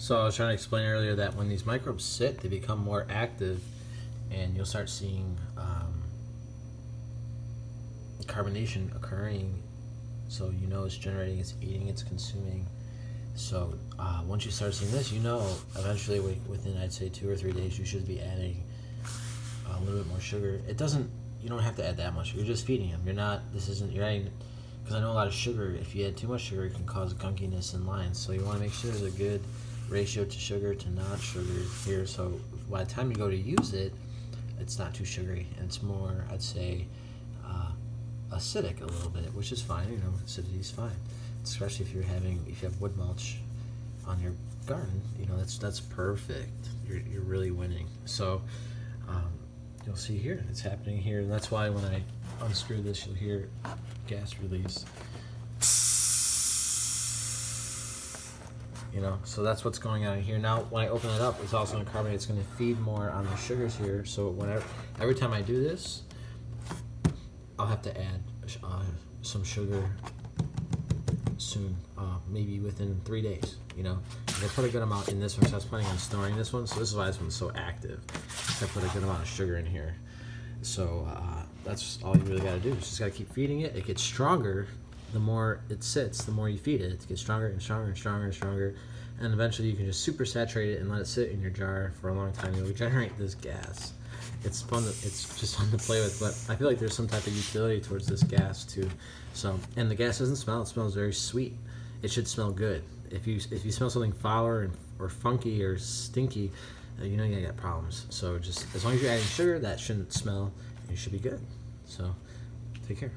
So I was trying to explain earlier that when these microbes sit, they become more active, and you'll start seeing carbonation occurring. So you know it's generating, it's eating, it's consuming. So once you start seeing this, you know eventually within, I'd say, 2 or 3 days, you should be adding a little bit more sugar. It doesn't, you don't have to add that much. You're just feeding them. You're not, you're adding, because I know a lot of sugar, if you add too much sugar, it can cause gunkiness in lines. So you want to make sure there's a good ratio to sugar to not sugar here. So by the time you go to use it, it's not too sugary, and it's more, I'd say, acidic a little bit, which is fine. You know, acidity is fine, especially if you have wood mulch on your garden. You know, that's perfect. You're really winning. So you'll see here, it's happening here, and that's why when I unscrew this, you'll hear gas release. You know, so that's what's going on here. Now, when I open it up, it's also going to carbonate. It's going to feed more on the sugars here. So every time I do this, I'll have to add some sugar soon, maybe within 3 days. You know, I put a good amount in this one, so I was planning on storing this one. So this is why this one's so active. I put a good amount of sugar in here. So that's all you really got to do. You just got to keep feeding it. It gets stronger. The more it sits, the more you feed it. It gets stronger and stronger and stronger and stronger. And eventually you can just super saturate it and let it sit in your jar for a long time. You'll generate this gas. It's fun. It's just fun to play with, but I feel like there's some type of utility towards this gas too. So, and the gas doesn't smell. It smells very sweet. It should smell good. If you smell something foul or funky or stinky, you know you got problems. So just as long as you're adding sugar, that shouldn't smell. You should be good. So take care.